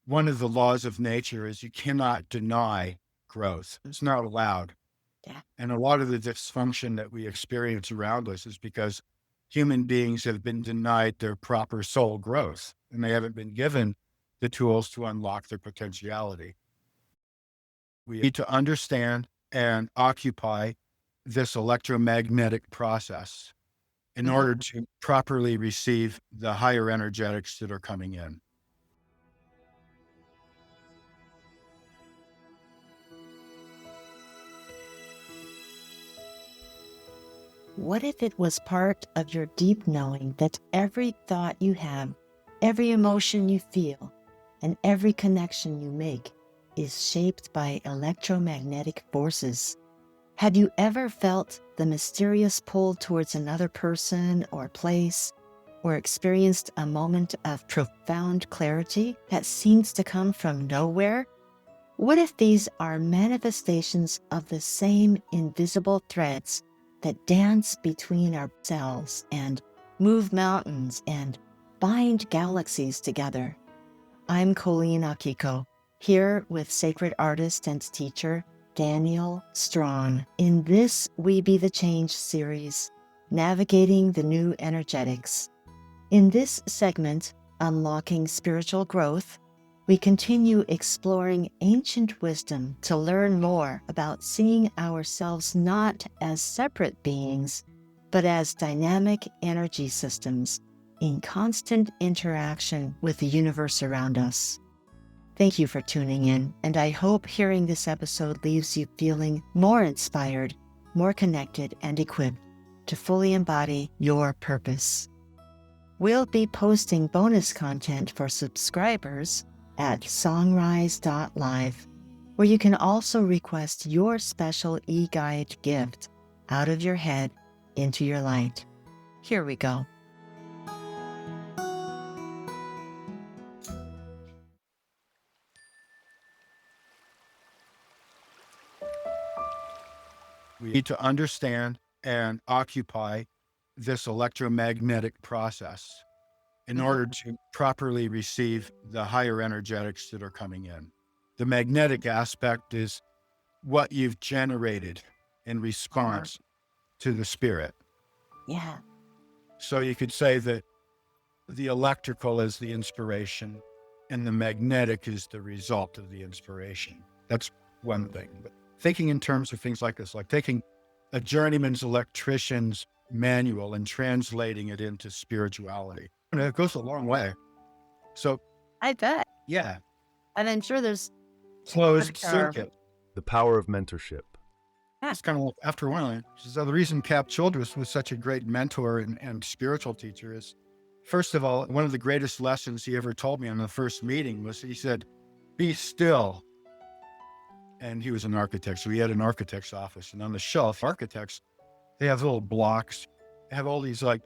one of the laws of nature is you cannot deny growth. It's not allowed. Yeah. And a lot of the dysfunction that we experience around us is because human beings have been denied their proper soul growth and they haven't been given the tools to unlock their potentiality. We need to understand and occupy this electromagnetic process in Mhm. order to properly receive the higher energetics that are coming in. What if it was part of your deep knowing that every thought you have, every emotion you feel, and every connection you make is shaped by electromagnetic forces? Have you ever felt the mysterious pull towards another person or place, or experienced a moment of profound clarity that seems to come from nowhere? What if these are manifestations of the same invisible threads that dance between our cells and move mountains and bind galaxies together? I'm Colleen Akiko, here with sacred artist and teacher Daniel Strawn in this We Be the Change series, Navigating the New Energetics. In this segment, Unlocking Spiritual Growth, we continue exploring ancient wisdom to learn more about seeing ourselves not as separate beings, but as dynamic energy systems in constant interaction with the universe around us. Thank you for tuning in, and I hope hearing this episode leaves you feeling more inspired, more connected, and equipped to fully embody your purpose. We'll be posting bonus content for subscribers at songrise.live, where you can also request your special e-guide gift out of your head into your light. Here we go. We need to understand and occupy this electromagnetic process in Mhm. order to properly receive the higher energetics that are coming in. The magnetic aspect is what you've generated in response to the spirit. Yeah. So you could say that the electrical is the inspiration and the magnetic is the result of the inspiration. That's one thing. But thinking in terms of things like this, like taking a journeyman's electrician's manual and translating it into spirituality, it goes a long way. So, I bet. yeah, And I'm sure there's closed Sure. circuit. The power of mentorship. It's kind of like after a while. So the reason Cap Childress was such a great mentor and spiritual teacher is, first of all, one of the greatest lessons he ever told me on the first meeting was he said, "Be still." And he was an architect, so he had an architect's office. And on the shelf, architects, they have little blocks. They have all these like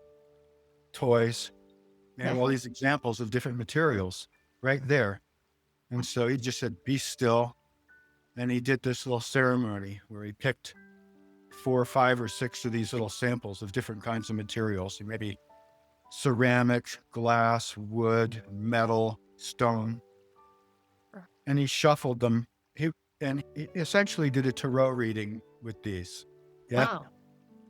toys. They have all these examples of different materials right there. And so he just said, "Be still." And he did this little ceremony where he picked 4 or 5 or 6 of these little samples of different kinds of materials, maybe ceramic, glass, wood, metal, stone, and he shuffled them. He essentially did a tarot reading with these. Yeah. Wow.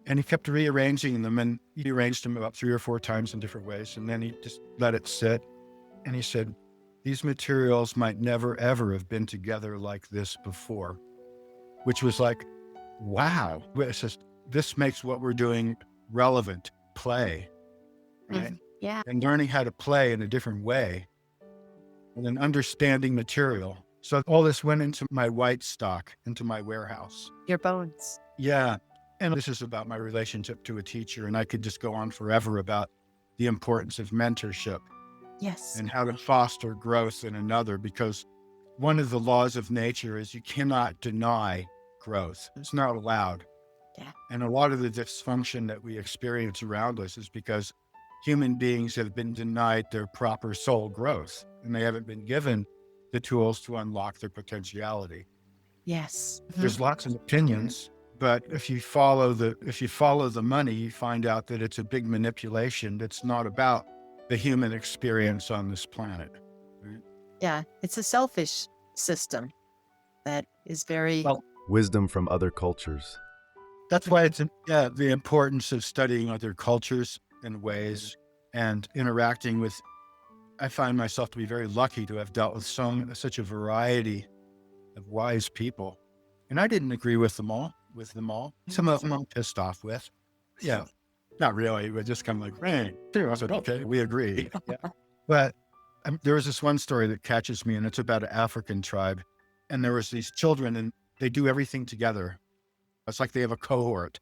And he kept rearranging them, and he arranged them about 3 or 4 times in different ways. And then he just let it sit. And he said, "These materials might never, ever have been together like this before," which was like, wow. It's just, this makes what we're doing relevant. Play, right? Yeah. And learning how to play in a different way and then understanding material. So all this went into my white stock, into my warehouse. Your bones. Yeah. And this is about my relationship to a teacher. And I could just go on forever about the importance of mentorship Yes. and how to foster growth in another, because one of the laws of nature is you cannot deny growth. It's not allowed. Yeah. And a lot of the dysfunction that we experience around us is because human beings have been denied their proper soul growth and they haven't been given the tools to unlock their potentiality. Yes. There's lots of opinions, but if you follow the money, you find out that it's a big manipulation that's not about the human experience on this planet. Right? Yeah, it's a selfish system that is very, Well, Wisdom from other cultures. that's why it's yeah, the importance of studying other cultures and ways and interacting with. I find myself to be very lucky to have dealt with such a variety of wise people, and I didn't agree with them all. Some of them I'm pissed off with. Yeah, not really, but just kind of like, hey, I said, okay, we agree. Yeah. But there was this one story that catches me, and it's about an African tribe, and there was these children, and they do everything together. It's like they have a cohort.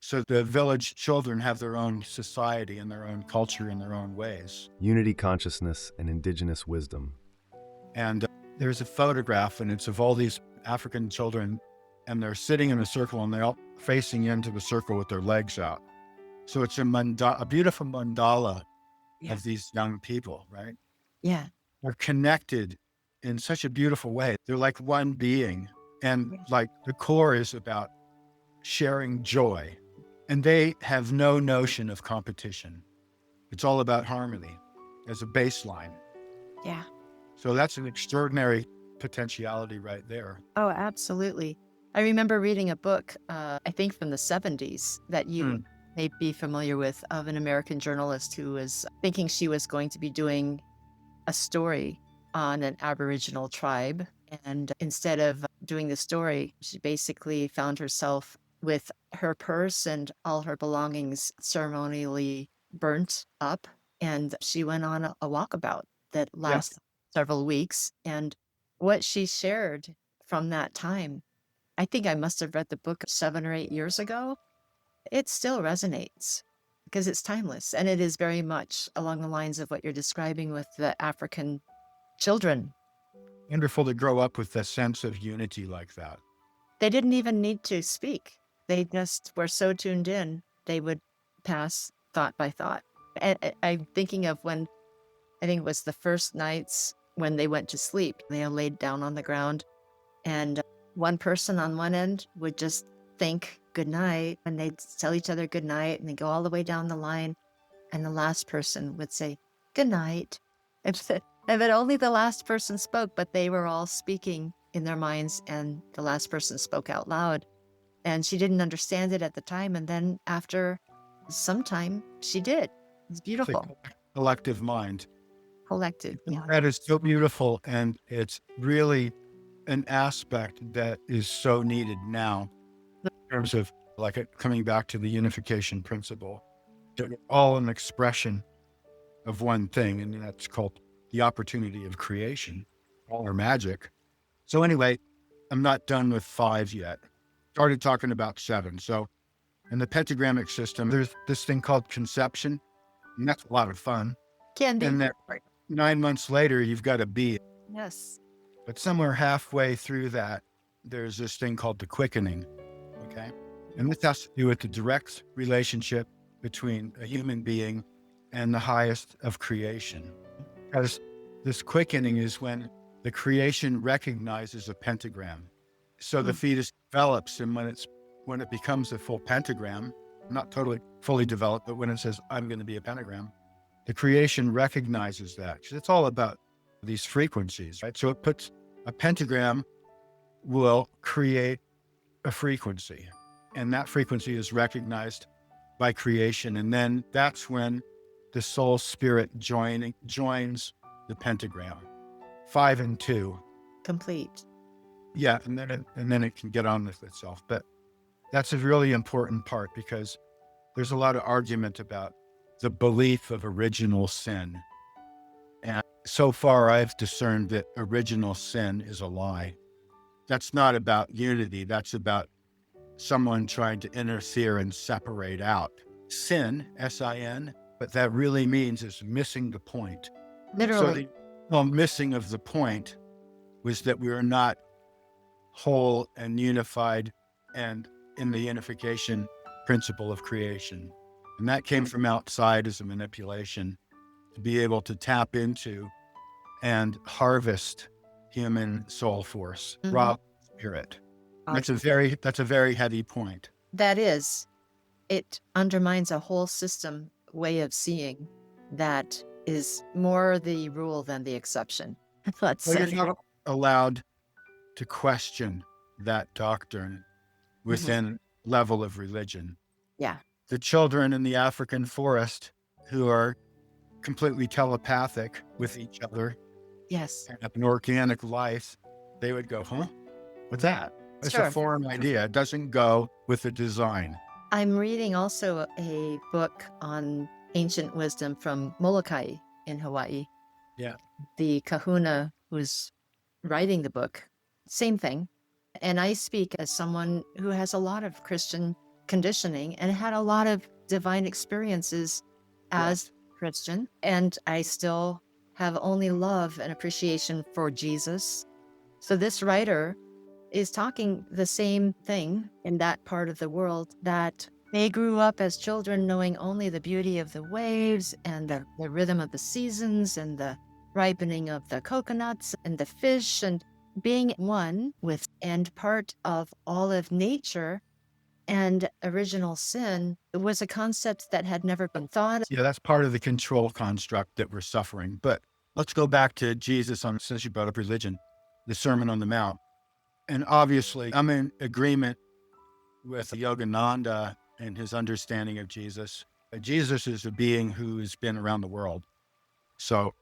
So the village children have their own society and their own culture and their own ways. Unity consciousness and indigenous wisdom. And there's a photograph, and it's of all these African children, and they're sitting in a circle, and they're all facing into the circle with their legs out. So it's a beautiful mandala yeah, of these young people, right? yeah, They're connected in such a beautiful way. They're like one being. And like the core is about sharing joy. And they have no notion of competition. It's all about harmony as a baseline. yeah. So that's an extraordinary potentiality right there. Oh, absolutely. I remember reading a book, I think from the 70s, that you may be familiar with, of an American journalist who was thinking she was going to be doing a story on an Aboriginal tribe. And instead of doing the story, she basically found herself with her purse and all her belongings ceremonially burnt up. And she went on a walkabout that Yeah. lasted several weeks. And what she shared from that time, I think I must have read the book 7 or 8 years ago. It still resonates because it's timeless. And it is very much along the lines of what you're describing with the African children. Wonderful to grow up with a sense of unity like that. They didn't even need to speak. They just were so tuned in, they would pass thought by thought. And I'm thinking of when, I think it was the first nights when they went to sleep, they all laid down on the ground, and one person on one end would just think good night, and they'd tell each other good night, and they go all the way down the line, and the last person would say good night. And then only the last person spoke, but they were all speaking in their minds, and the last person spoke out loud. And she didn't understand it at the time, and then after some time, she did. It's It's a beautiful. collective mind. Collected. Yeah. That is so beautiful. And it's really an aspect that is so needed now in terms of like coming back to the unification principle. They're all an expression of one thing, and that's called the opportunity of creation, all our magic. So anyway, I'm not done with 5 yet. Started talking about 7. So in the pentagramic system, there's this thing called conception, and that's a lot of fun. Can be. And then 9 months later, you've got a bee. Yes. But somewhere halfway through that, there's this thing called the quickening. Okay. And this has to do with the direct relationship between a human being and the highest of creation. Because this quickening is when the creation recognizes a pentagram. So the fetus develops, and when it becomes a full pentagram, not totally fully developed, but when it says, I'm going to be a pentagram, the creation recognizes that. 'Cause it's all about these frequencies, right? So it puts a pentagram will create a frequency, and that frequency is recognized by creation. And then that's when the soul spirit joins the pentagram, 5 and 2. Complete. Yeah. And then it can get on with itself. But that's a really important part, because there's a lot of argument about the belief of original sin. And so far I've discerned that original sin is a lie. That's not about unity. That's about someone trying to interfere and separate out. Sin, S-I-N, what that really means is missing the point. Literally. So the missing of the point was that we were not whole and unified and in the unification principle of creation. And that came from outside as a manipulation to be able to tap into and harvest human soul force, raw spirit. That's a very heavy point. That is, it undermines a whole system way of seeing that is more the rule than the exception. Let's Well, you're say. not allowed to question that doctrine Mhm. within level of religion. Yeah. The children in the African forest who are completely telepathic with each other Yes. and have an organic life, they would go, huh? What's that? It's a Sure. foreign idea. It doesn't go with the design. I'm reading also a book on ancient wisdom from Molokai in Hawaii. Yeah. The kahuna who's writing the book, same thing. And I speak as someone who has a lot of Christian conditioning and had a lot of divine experiences as Yes. Christian. And I still have only love and appreciation for Jesus. So this writer is talking the same thing in that part of the world, that they grew up as children knowing only the beauty of the waves and the rhythm of the seasons and the ripening of the coconuts and the fish and being one with and part of all of nature. And original sin was a concept that had never been thought. Yeah, that's part of the control construct that we're suffering. But let's go back to Jesus on, since you brought up religion, the Sermon on the Mount. And obviously, I'm in agreement with Yogananda and his understanding of Jesus. Jesus is a being who's been around the world. So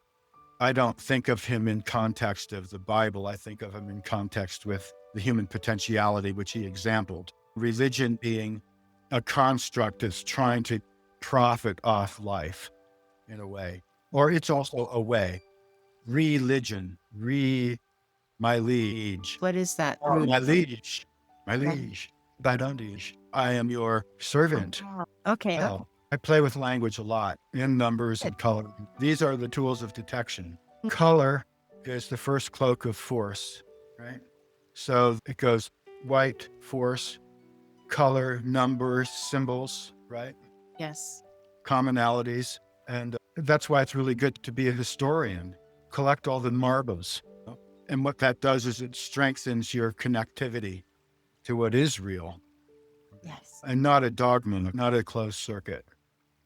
I don't think of him in context of the Bible. I think of him in context with the human potentiality, which he exampled. Religion being a construct that's trying to profit off life in a way, or it's also a way. Religion, my liege. What is that? Oh, my liege, my liege, liege. I am your servant. Oh, okay. Well, I play with language a lot in numbers Good. and color. These are the tools of detection. Color is the first cloak of force, right? So it goes white, force, color, numbers, symbols, right? Yes. Commonalities. And that's why it's really good to be a historian, collect all the marbles. And what that does is it strengthens your connectivity to what is real Yes. and not a dogma, not a closed circuit.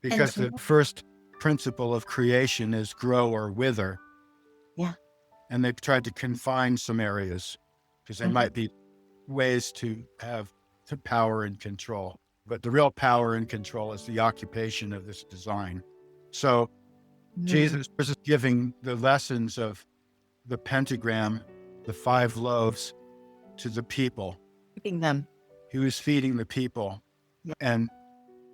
Because the first principle of creation is grow or wither. Yeah. And they've tried to confine some areas because they might be ways to have the power and control. But the real power and control is the occupation of this design. So Jesus was giving the lessons of the pentagram, the 5 loaves, to the people. Keeping them. He was feeding the people Yeah. and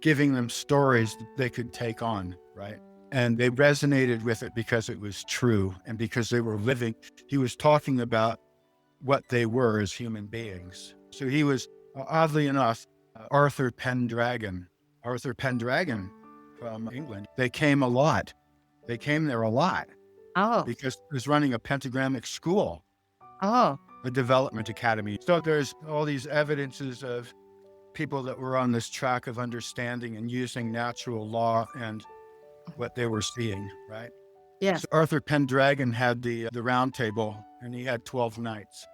giving them stories that they could take on, right? And they resonated with it because it was true and because they were living. He was talking about what they were as human beings. So he was, oddly enough, Arthur Pendragon from England. They came a lot. They came there a lot Oh. because he was running a pentagramic school, Oh. a development academy. So there's all these evidences of people that were on this track of understanding and using natural law and what they were seeing, right? Yes. So Arthur Pendragon had the round table, and he had 12 knights.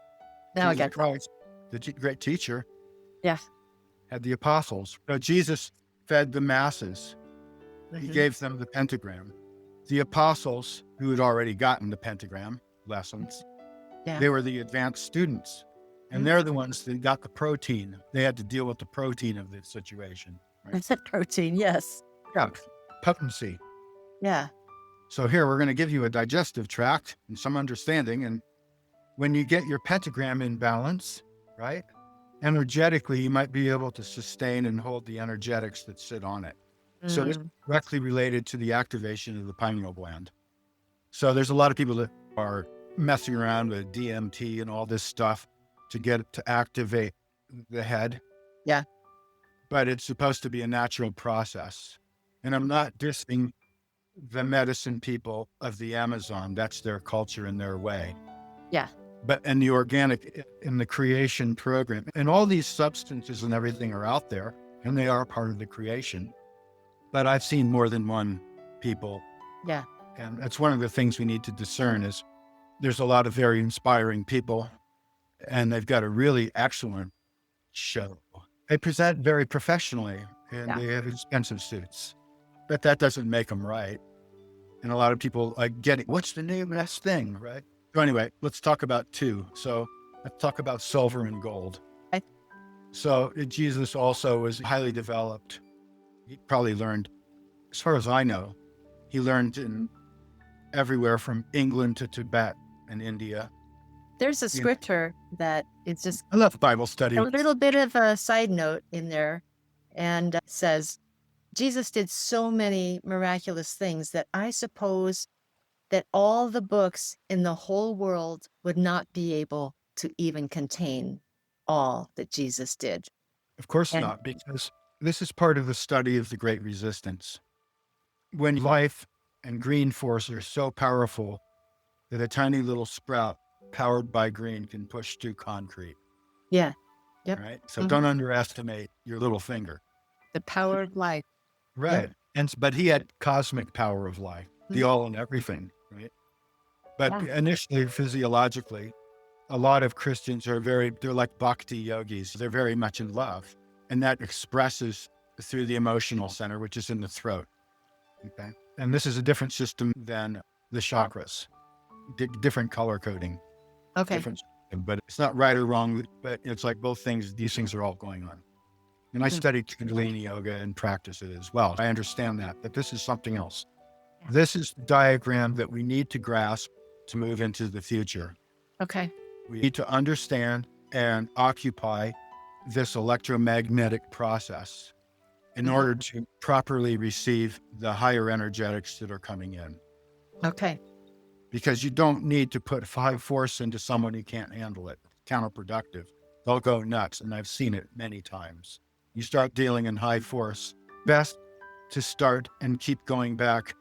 Now I Jesus get it. Christ, the great teacher, Yeah. had the apostles. So Jesus fed the masses. He Mhm. gave them the pentagram. The apostles, who had already gotten the pentagram lessons, Yeah. they were the advanced students. And they're the ones that got the protein. They had to deal with the protein of the situation. Right? I said protein. Yes. Yeah, potency. Yeah. So here, we're going to give you a digestive tract and some understanding. And when you get your pentagram in balance, right, energetically, you might be able to sustain and hold the energetics that sit on it. So this is directly related to the activation of the pineal gland. So there's a lot of people that are messing around with DMT and all this stuff to get it to activate the head. Yeah. But it's supposed to be a natural process. And I'm not dissing the medicine people of the Amazon. That's their culture and their way. Yeah. But in the organic, in the creation program, and all these substances and everything are out there, and they are part of the creation. But I've seen more than one people. Yeah. And that's one of the things we need to discern is there's a lot of very inspiring people, and they've got a really excellent show. They present very professionally, and they have expensive suits, but that doesn't make them right. And a lot of people like getting, what's the name of that thing, right? So anyway, let's talk about two. So let's talk about silver and gold. I- So Jesus also was highly developed. He probably learned, as far as I know, he learned in everywhere from England to Tibet and India. There's a You know, scripture that is just I love Bible study. a little bit of a side note in there, and says, Jesus did so many miraculous things that I suppose that all the books in the whole world would not be able to even contain all that Jesus did. Of course And not, because this is part of the study of the Great Resistance. When life and green force are so powerful that a tiny little sprout powered by green can push through concrete, yeah, yep. right? So Mhm. don't underestimate your little finger. The power of life. Right. But he had cosmic power of life, the Mhm. all and everything, right? But Yeah. initially, physiologically, a lot of Christians they're like bhakti yogis. They're very much in love. And that expresses through the emotional center, which is in the throat. Okay. And this is a different system than the chakras, different color coding, Okay. different, but it's not right or wrong, but it's like both things, these things are all going on. And I Mhm. studied Kundalini yoga and practice it as well. I understand that this is something else. Yeah. This is the diagram that we need to grasp to move into the future. Okay. We need to understand and occupy this electromagnetic process in Mhm. order to properly receive the higher energetics that are coming in. Okay. Because you don't need to put high force into someone who can't handle it. It's counterproductive. They'll go nuts, and I've seen it many times. You start dealing in high force, best to start and keep going back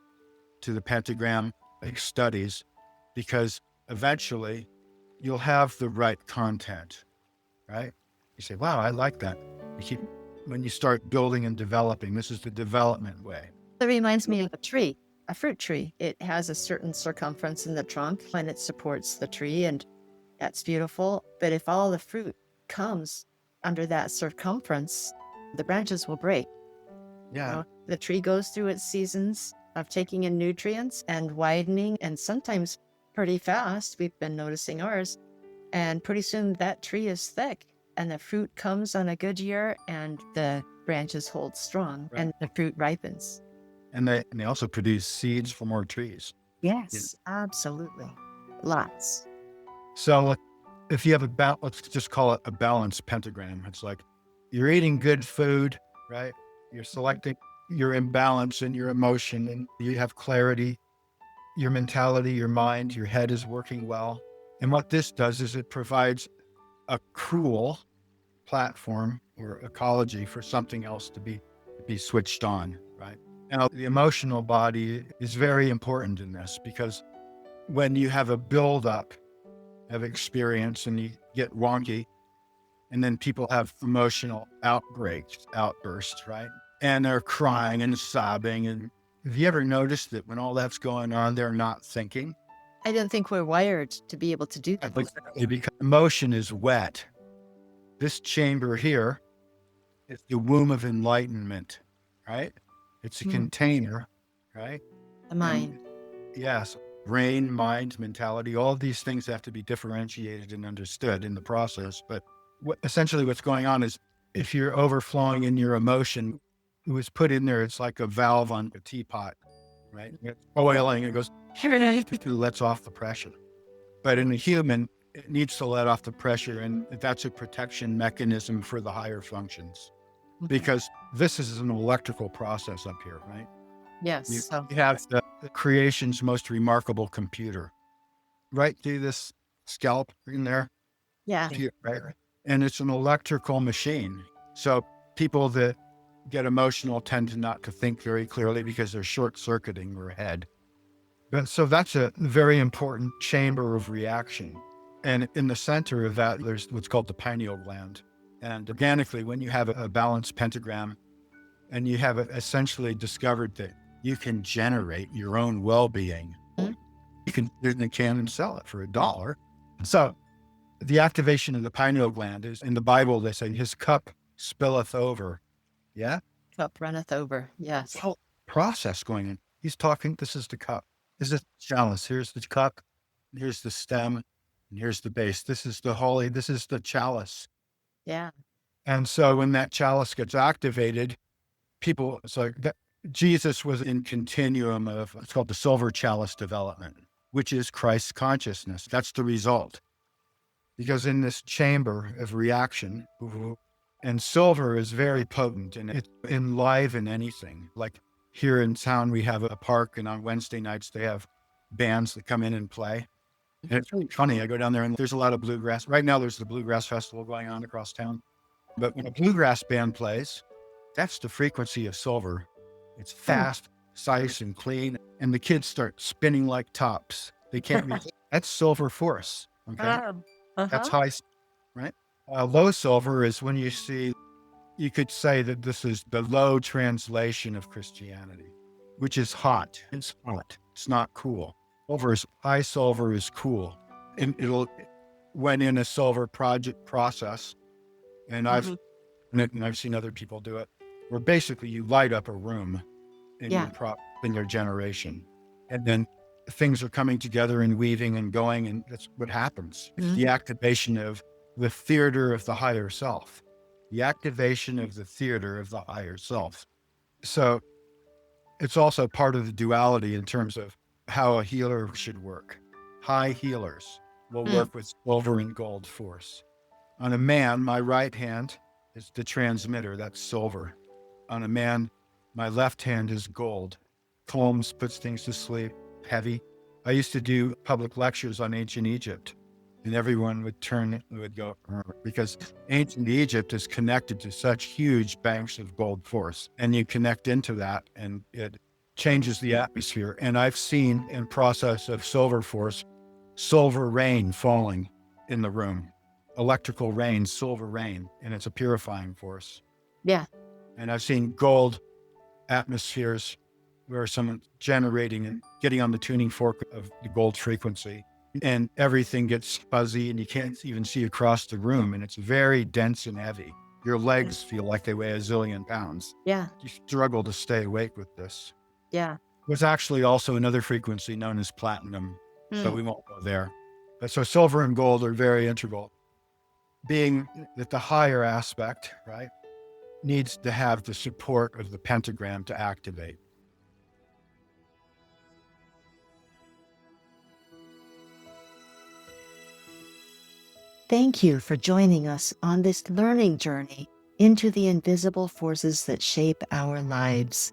to the pentagram studies, because eventually you'll have the right content, right? You say, wow, I like that. When you start building and developing, this is the development way. That reminds me of a tree, a fruit tree. It has a certain circumference in the trunk and it supports the tree, and that's beautiful. But if all the fruit comes under that circumference, the branches will break. Yeah. The tree goes through its seasons of taking in nutrients and widening, and sometimes pretty fast. We've been noticing ours. And pretty soon that tree is thick, and the fruit comes on a good year, and the branches hold strong, Right. and the fruit ripens. And they also produce seeds for more trees. Yes, absolutely. Lots. So if you have let's just call it a balanced pentagram. It's like you're eating good food, right? You're selecting, you're in balance in your emotion, and you have clarity, your mentality, your mind, your head is working well. And what this does is it provides a cool platform or ecology for something else to be switched on, right? Now, the emotional body is very important in this, because when you have a buildup of experience and you get wonky, and then people have emotional outbursts, right? And they're crying and sobbing. And have you ever noticed that when all that's going on, they're not thinking? I don't think we're wired to be able to do that. Because emotion is wet. This chamber here is the womb of enlightenment, right? It's a container, right? The mind. Yes, brain, mind, mentality, all of these things have to be differentiated and understood in the process. But essentially what's going on is, if you're overflowing in your emotion, it was put in there, it's like a valve on a teapot, right? It's boiling, it goes, it lets off the pressure. But in a human, it needs to let off the pressure, and that's a protection mechanism for the higher functions. Because this is an electrical process up here, right? Yes. So You have the creation's most remarkable computer, right? Do this scalp in there, yeah. right? And it's an electrical machine. So people that get emotional tend to not to think very clearly because they're short-circuiting their head. So that's a very important chamber of reaction. And in the center of that, there's what's called the pineal gland. And organically, when you have a balanced pentagram, and you have essentially discovered that you can generate your own well-being, Mhm. you can put it in a can and sell it for $1. So the activation of the pineal gland is, in the Bible, they say, his cup spilleth over. Yeah? Cup runneth over. Yes. Whole process going in. He's talking, this is the cup. This is the chalice. Here's the cup. here's the stem, and here's the base. This is the holy, this is the chalice. Yeah. And so when that chalice gets activated, people, so that Jesus was in continuum of, it's called the silver chalice development, which is Christ's consciousness. That's the result. Because in this chamber of reaction, and silver is very potent and it enliven anything. Like here in town, we have a park, and on Wednesday nights, they have bands that come in and play. And it's really funny. I go down there and there's a lot of bluegrass. Right now, there's the bluegrass festival going on across town. But when a bluegrass band plays, that's the frequency of silver. It's fast, precise, and clean. And the kids start spinning like tops. They can't be, that's silver force. Okay. That's high, right? Low silver is when you see, you could say that this is the low translation of Christianity, which is hot. It's hot. It's not cool. High silver is cool. And it'll, when in a silver project process, and I've done it, and I've seen other people do it, where basically you light up a room in in your generation. And then things are coming together and weaving and going, and that's what happens. It's the activation of the theater of the higher self, the activation of the theater of the higher self. So it's also part of the duality in terms of how a healer should work. High healers will work with silver and gold force. On a man, my right hand is the transmitter, that's silver. On a man, my left hand is gold. Calms, puts things to sleep, heavy. I used to do public lectures on ancient Egypt, and everyone would go, because ancient Egypt is connected to such huge banks of gold force. And you connect into that and it changes the atmosphere. And I've seen in process of silver force, silver rain falling in the room, electrical rain, silver rain, and it's a purifying force. Yeah. And I've seen gold atmospheres where someone's generating and getting on the tuning fork of the gold frequency, and everything gets fuzzy and you can't even see across the room, and it's very dense and heavy. Your legs feel like they weigh a zillion pounds. Yeah. You struggle to stay awake with this. Yeah. There's actually also another frequency known as platinum, so we won't go there. But so silver and gold are very integral. Being that the higher aspect, right, needs to have the support of the pentagram to activate. Thank you for joining us on this learning journey into the invisible forces that shape our lives.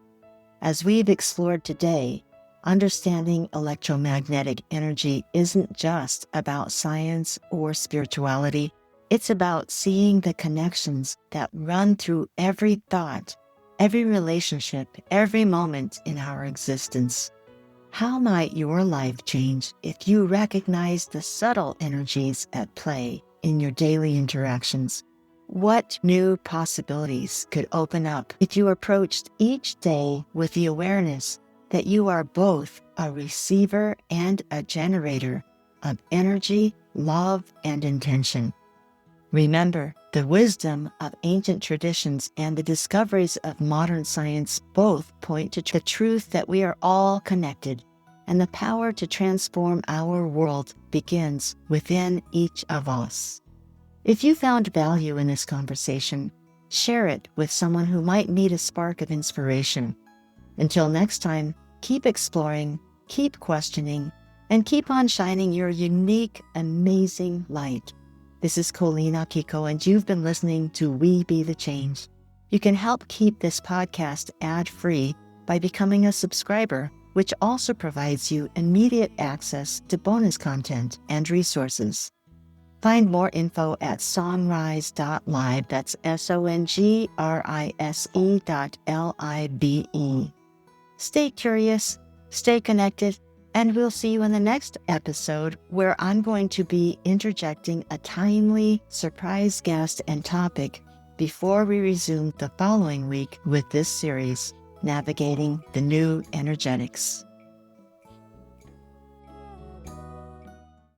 As we've explored today, understanding electromagnetic energy isn't just about science or spirituality. It's about seeing the connections that run through every thought, every relationship, every moment in our existence. How might your life change if you recognize the subtle energies at play in your daily interactions? What new possibilities could open up if you approached each day with the awareness that you are both a receiver and a generator of energy, love, and intention? Remember, the wisdom of ancient traditions and the discoveries of modern science both point to the truth that we are all connected, and the power to transform our world begins within each of us. If you found value in this conversation, share it with someone who might need a spark of inspiration. Until next time, keep exploring, keep questioning, and keep on shining your unique, amazing light. This is Colleen Akiko, and you've been listening to We Be the Change. You can help keep this podcast ad-free by becoming a subscriber, which also provides you immediate access to bonus content and resources. Find more info at songrise.live. That's SONGRISE.LIVE. Stay curious, stay connected, and we'll see you in the next episode, where I'm going to be interjecting a timely surprise guest and topic before we resume the following week with this series, Navigating the New Energetics.